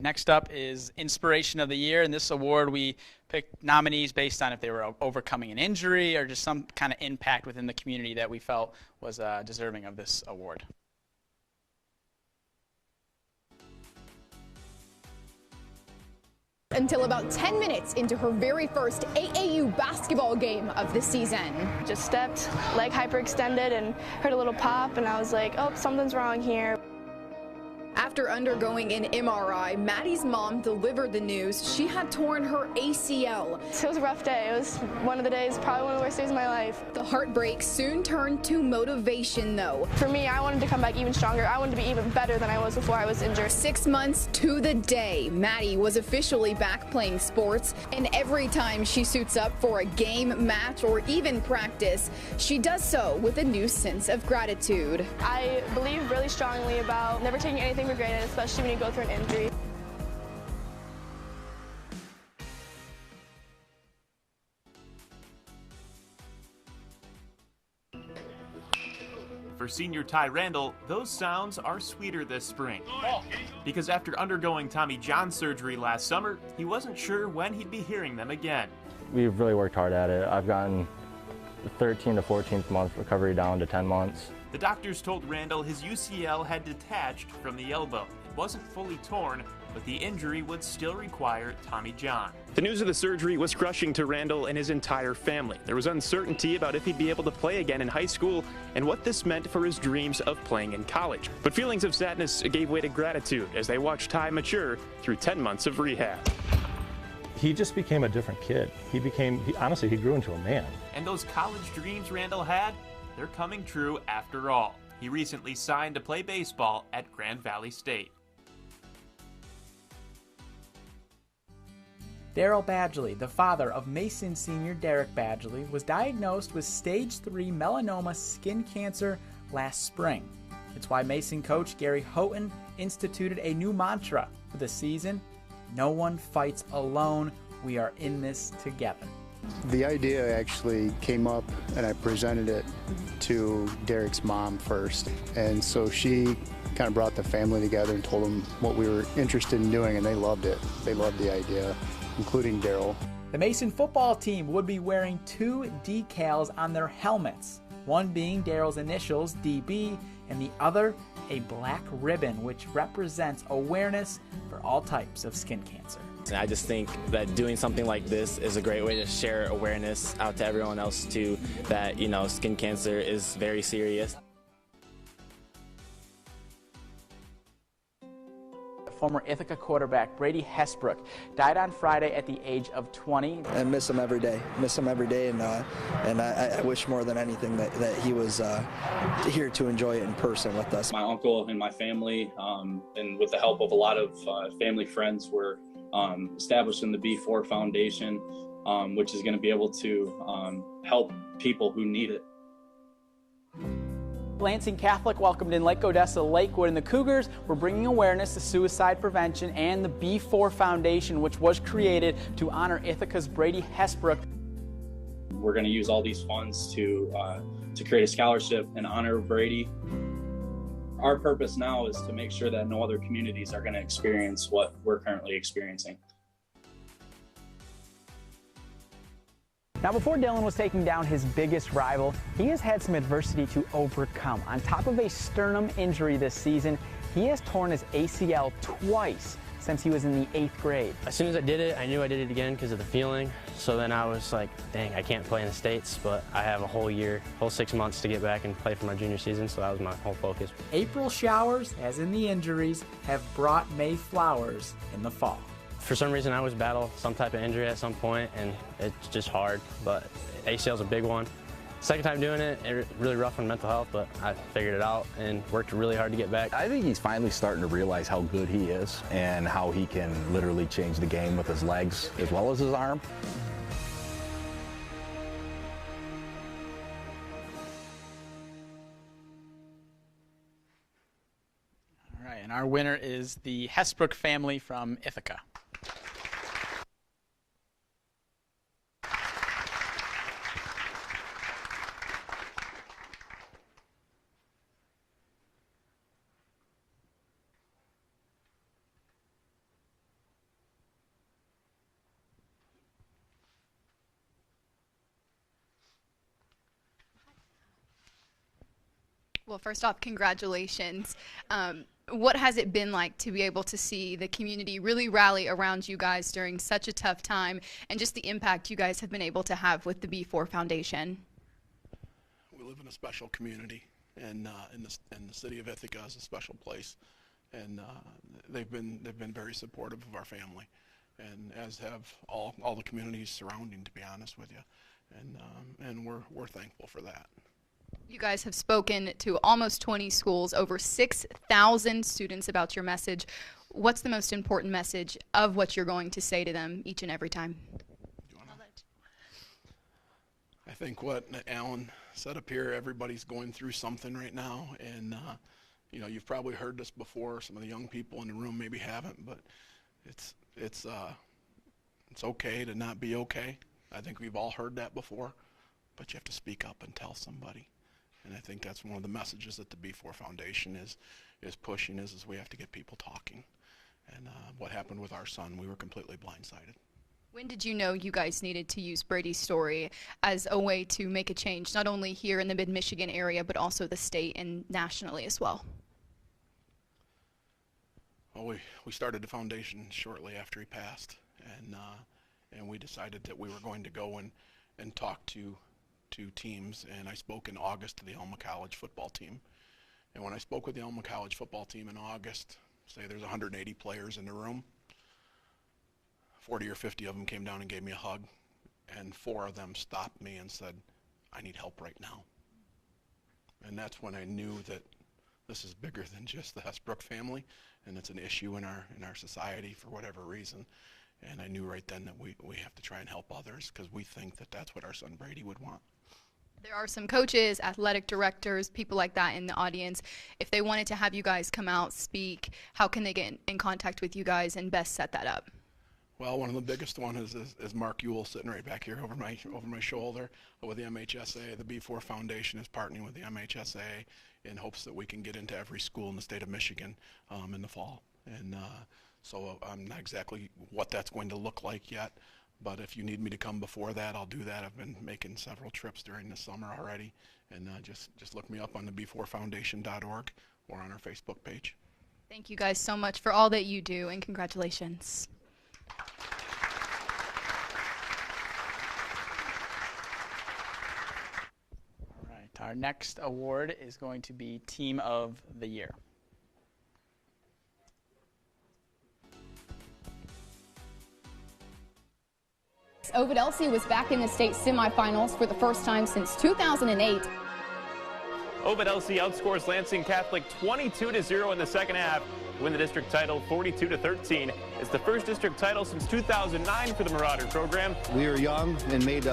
Next up is Inspiration of the Year. In this award, we picked nominees based on if they were overcoming an injury or just some kind of impact within the community that we felt was deserving of this award. Until about 10 minutes into her very first AAU basketball game of the season. Just stepped, leg hyperextended, and heard a little pop, and I was like, oh, something's wrong here. After undergoing an MRI, Maddie's mom delivered the news she had torn her ACL. It was a rough day. It was one of the days, probably one of the worst days of my life. The heartbreak soon turned to motivation, though. For me, I wanted to come back even stronger. I wanted to be even better than I was before I was injured. 6 months to the day, Maddie was officially back playing sports, and every time she suits up for a game, match, or even practice, she does so with a new sense of gratitude. I believe really strongly about never taking anything for granted, especially when you go through an injury. For senior Ty Randall, those sounds are sweeter this spring. Because after undergoing Tommy John surgery last summer, he wasn't sure when he'd be hearing them again. We've really worked hard at it. I've gotten the 13 to 14th month recovery down to 10 months. The doctors told Randall his UCL had detached from the elbow. It wasn't fully torn, but the injury would still require Tommy John. The news of the surgery was crushing to Randall and his entire family. There was uncertainty about if he'd be able to play again in high school and what this meant for his dreams of playing in college. But feelings of sadness gave way to gratitude as they watched Ty mature through 10 months of rehab. He just became a different kid. Honestly, he grew into a man. And those college dreams Randall had, they're coming true after all. He recently signed to play baseball at Grand Valley State. Daryl Badgley, the father of Mason senior Derek Badgley, was diagnosed with stage 3 melanoma skin cancer last spring. It's why Mason coach Gary Houghton instituted a new mantra for the season: no one fights alone, we are in this together. The idea actually came up and I presented it to Derek's mom first, and so she kind of brought the family together and told them what we were interested in doing, and they loved it. They loved the idea, including Daryl. The Mason football team would be wearing 2 decals on their helmets, one being Daryl's initials, DB, and the other a black ribbon, which represents awareness for all types of skin cancer. And I just think that doing something like this is a great way to share awareness out to everyone else too, that, you know, skin cancer is very serious. Former Ithaca quarterback Brady Hesbrook died on Friday at the age of 20. I miss him every day. And I wish more than anything that he was here to enjoy it in person with us. My uncle and my family, and with the help of a lot of family friends, were establishing the B4 Foundation, which is going to be able to help people who need it. Lansing Catholic welcomed in Lake Odessa, Lakewood, and the Cougars were bringing awareness to suicide prevention and the B4 Foundation, which was created to honor Ithaca's Brady Hesbrook. We're going to use all these funds to create a scholarship and honor Brady. Our purpose now is to make sure that no other communities are going to experience what we're currently experiencing. Now, before Dylan was taking down his biggest rival, he has had some adversity to overcome. On top of a sternum injury this season, he has torn his ACL twice since he was in the 8th grade. As soon as I did it, I knew I did it again because of the feeling. So then I was like, dang, I can't play in the States, but I have a whole 6 months to get back and play for my junior season, so that was my whole focus. April showers, as in the injuries, have brought May flowers in the fall. For some reason, I always battle some type of injury at some point, and it's just hard, but ACL's a big one. Second time doing it, really rough on mental health, but I figured it out and worked really hard to get back. I think he's finally starting to realize how good he is and how he can literally change the game with his legs as well as his arm. All right, and our winner is the Hesbrook family from Ithaca. Well, first off, congratulations. What has it been like to be able to see the community really rally around you guys during such a tough time, and just the impact you guys have been able to have with the B4 Foundation? We live in a special community, and the city of Ithaca is a special place, and they've been very supportive of our family, and as have all the communities surrounding, to be honest with you, and we're thankful for that. You guys have spoken to almost 20 schools, over 6,000 students about your message. What's the most important message of what you're going to say to them each and every time? I think what Alan said up here, everybody's going through something right now, and you know, you've probably heard this before. Some of the young people in the room maybe haven't, but it's okay to not be okay. I think we've all heard that before, but you have to speak up and tell somebody. And I think that's one of the messages that the B4 Foundation is pushing is we have to get people talking. And what happened with our son, we were completely blindsided. When did you know you guys needed to use Brady's story as a way to make a change, not only here in the mid-Michigan area, but also the state and nationally as well? Well, we started the foundation shortly after he passed, and we decided that we were going to go and talk to teams, and I spoke in August to the Alma College football team. And when I spoke with the Alma College football team in August, say there's 180 players in the room, 40 or 50 of them came down and gave me a hug, and 4 of them stopped me and said, "I need help right now." And that's when I knew that this is bigger than just the Hesbrook family, and it's an issue in our society for whatever reason. And I knew right then that we have to try and help others, because we think that that's what our son Brady would want. There are some coaches, athletic directors, people like that in the audience. If they wanted to have you guys come out, speak, how can they get in contact with you guys and best set that up? Well, one of the biggest one is Mark Ewell, sitting right back here over my shoulder with the MHSA. The B4 Foundation is partnering with the MHSA in hopes that we can get into every school in the state of Michigan in the fall. And so I'm not exactly what that's going to look like yet, but if you need me to come before that, I'll do that. I've been making several trips during the summer already, and just look me up on the b4foundation.org or on our Facebook page. Thank you guys so much for all that you do, and congratulations. All right, our next award is going to be Team of the Year. Wlns was back in the state semifinals for the first time since 2008. Wlns outscores Lansing Catholic 22-0 in the second half to win the district title 42-13. It's the first district title since 2009 for the Marauder program. We were young and made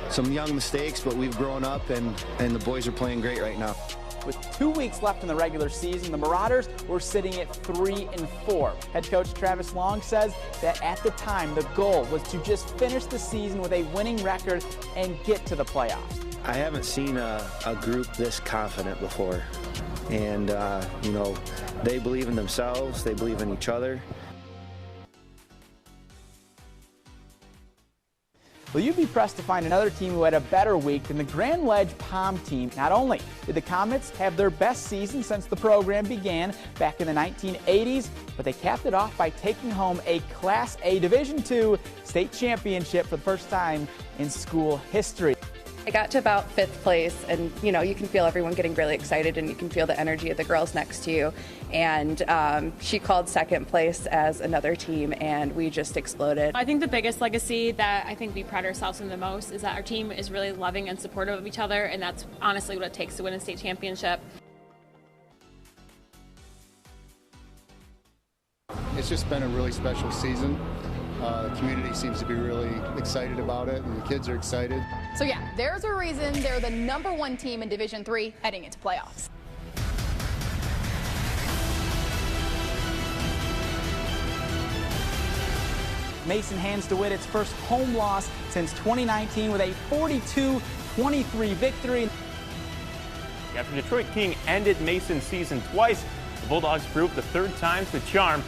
some young mistakes, but we've grown up, and the boys are playing great right now. With 2 weeks left in the regular season, the Marauders were sitting at 3-4. Head coach Travis Long says that at the time, the goal was to just finish the season with a winning record and get to the playoffs. I haven't seen a group this confident before, and you know, they believe in themselves, they believe in each other. Well, you'd be pressed to find another team who had a better week than the Grand Ledge Palm team. Not only did the Comets have their best season since the program began back in the 1980s, but they capped it off by taking home a Class A Division II state championship for the first time in school history. I got to about 5th place, and you know, you can feel everyone getting really excited, and you can feel the energy of the girls next to you. And she called 2nd place as another team, and we just exploded. I think the biggest legacy that I think we pride ourselves in the most is that our team is really loving and supportive of each other, and that's honestly what it takes to win a state championship. It's just been a really special season. The community seems to be really excited about it, and the kids are excited. So yeah, there's a reason they're the #1 team in Division III heading into playoffs. Mason hands DeWitt its first home loss since 2019 with a 42-23 victory. After Detroit King ended Mason's season twice, the Bulldogs proved the 3rd time's the charm.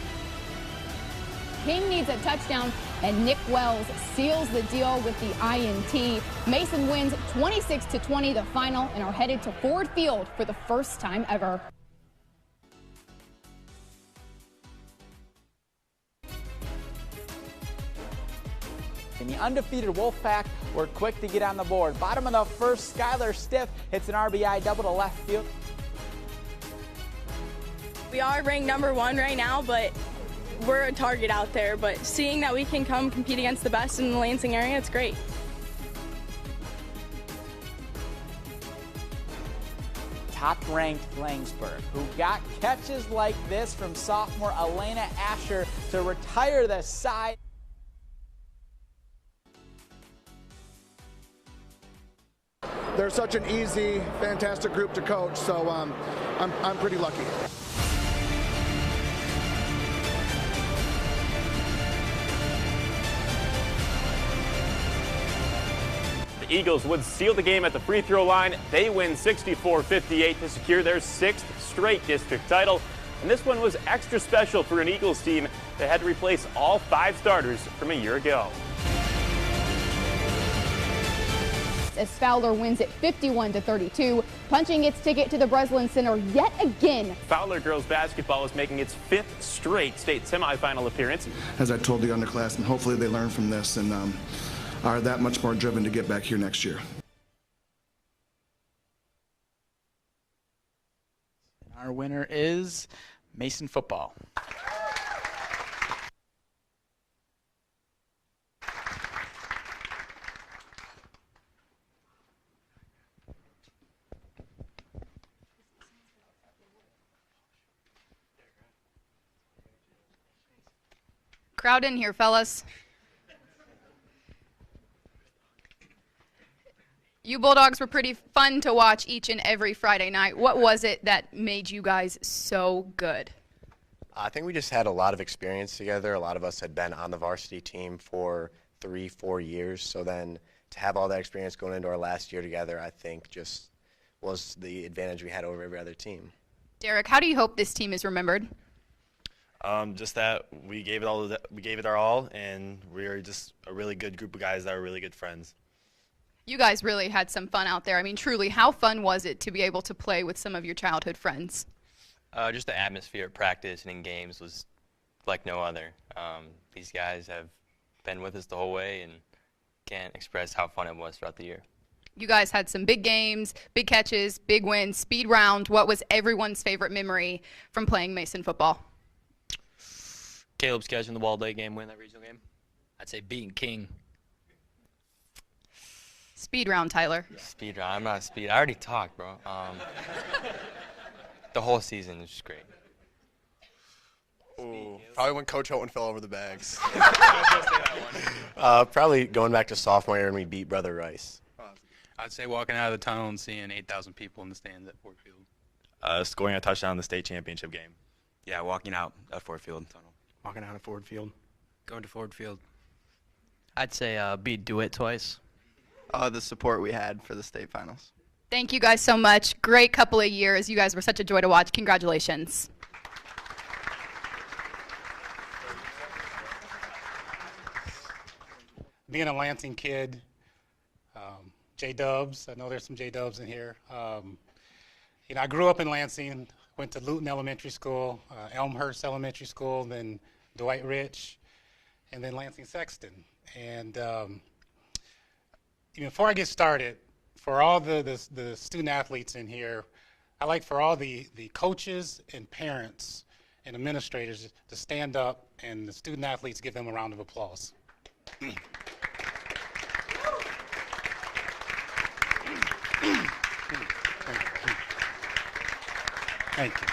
King needs a touchdown and Nick Wells seals the deal with the INT. Mason wins 26-20 the final and are headed to Ford Field for the first time ever. And the undefeated Wolfpack were quick to get on the board. Bottom of the first, Skylar Stiff hits an RBI double to left field. We are ranked #1 right now, but we're a target out there. But seeing that we can come compete against the best in the Lansing area, it's great. Top-ranked Langsburg, who got catches like this from sophomore Elena Asher to retire the side. They're such an easy, fantastic group to coach, so I'm pretty lucky. The Eagles would seal the game at the free throw line. They win 64-58 to secure their 6th straight district title. And this one was extra special for an Eagles team that had to replace all 5 starters from a year ago. As Fowler wins it 51-32, punching its ticket to the Breslin Center yet again. Fowler girls basketball is making its 5th straight state semifinal appearance. As I told the underclassmen, hopefully they learn from this and are that much more driven to get back here next year. Our winner is Mason football. Crowd in here, fellas. You Bulldogs were pretty fun to watch each and every Friday night. What was it that made you guys so good? I think we just had a lot of experience together. A lot of us had been on the varsity team for 3-4 years. So then to have all that experience going into our last year together, I think just was the advantage we had over every other team. Derek, how do you hope this team is remembered? Just that we gave it our all, and we are just a really good group of guys that are really good friends. You guys really had some fun out there. I mean, truly, how fun was it to be able to play with some of your childhood friends? Just the atmosphere at practice and in games was like no other. These guys have been with us the whole way and can't express how fun it was throughout the year. You guys had some big games, big catches, big wins, speed round. What was everyone's favorite memory from playing Mason football? Caleb's catching the Wall Lake game, win that regional game. I'd say beating King. Speed round, Tyler. Speed round. I'm not a speed. I already talked, bro. The whole season is just great. Ooh, probably when Coach Houghton fell over the bags. Probably going back to sophomore year when we beat Brother Rice. I'd say walking out of the tunnel and seeing 8,000 people in the stands at Ford Field. Scoring a touchdown in the state championship game. Yeah, walking out at Ford Field tunnel. Walking out of Ford Field. Going to Ford Field. I'd say beat DeWitt twice. The support we had for the state finals. Thank you guys so much. Great couple of years. You guys were such a joy to watch. Congratulations. Being a Lansing kid, J-Dubs, I know there's some J-Dubs in here. I grew up in Lansing, went to Luton Elementary School, Elmhurst Elementary School, then Dwight Rich, and then Lansing Sexton. And before I get started, for all the student athletes in here, I'd like for all the coaches and parents and administrators to stand up, and the student athletes give them a round of applause. Thank you.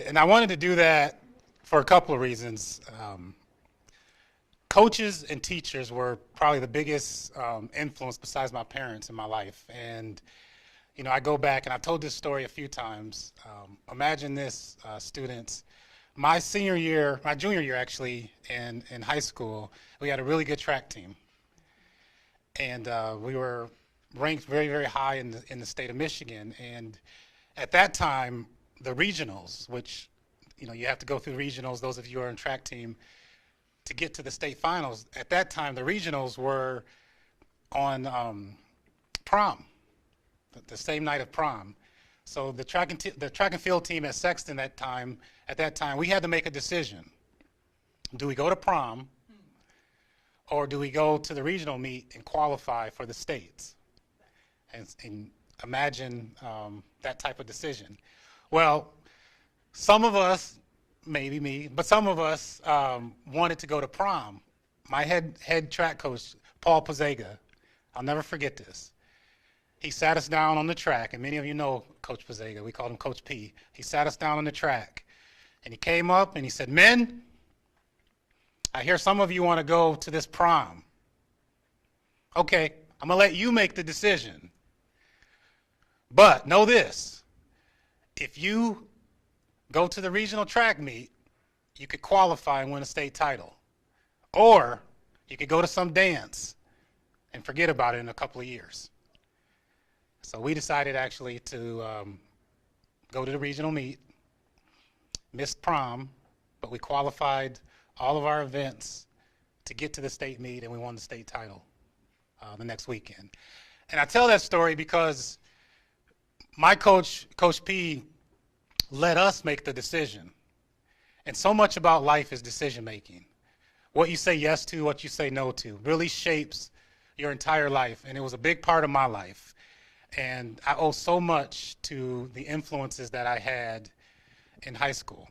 And I wanted to do that for a couple of reasons. Coaches and teachers were probably the biggest influence besides my parents in my life. And, I go back, and I've told this story a few times. Imagine this, students. My junior year actually, in high school, we had a really good track team. And we were ranked very, very high in the state of Michigan. And at that time, the regionals, which you have to go through regionals, those of you who are in track team, to get to the state finals. At that time, the regionals were on prom, the same night of prom. So the track and field team at Sexton at that time, we had to make a decision. Do we go to prom, or do we go to the regional meet and qualify for the states? And imagine that type of decision. Well, some of us, maybe me, but some of us wanted to go to prom. My head track coach, Paul Pazega, I'll never forget this. He sat us down on the track, and many of you know Coach Pazega. We called him Coach P. He sat us down on the track, and he came up and he said, "Men, I hear some of you want to go to this prom. Okay, I'm going to let you make the decision. But know this, if you go to the regional track meet, you could qualify and win a state title. Or you could go to some dance and forget about it in a couple of years." So we decided actually to go to the regional meet, missed prom, but we qualified all of our events to get to the state meet, and we won the state title the next weekend. And I tell that story because my coach, Coach P, let us make the decision. And so much about life is decision making. What you say yes to, what you say no to, really shapes your entire life. And it was a big part of my life. And I owe so much to the influences that I had in high school.